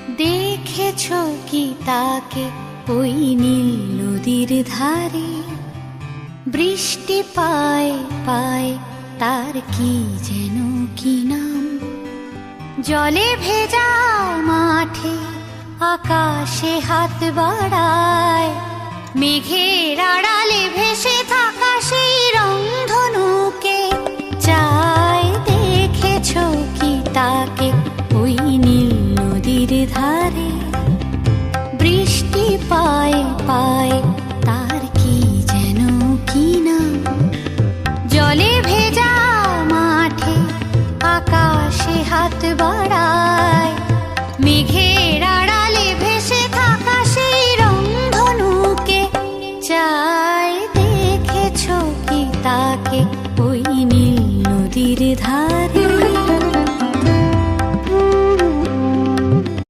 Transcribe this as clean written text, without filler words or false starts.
দেখেছ কি তাকে ওই নীল নদীর ধারে? বৃষ্টি পায় পায় তার কি যেন কি নাম। জলে ভেজা মাঠে আকাশে হাত বাড়ায়, মেঘের আড়ালে ভেসে থাকা সেই রংধনুকে চায়। দেখেছ কি তাকে ওই নীল নদীর ধারে? বৃষ্টি পায় পায় তার কি যেন কি নাম। জলে ভেজা মাঠে আকাশে হাত বাড়ায়,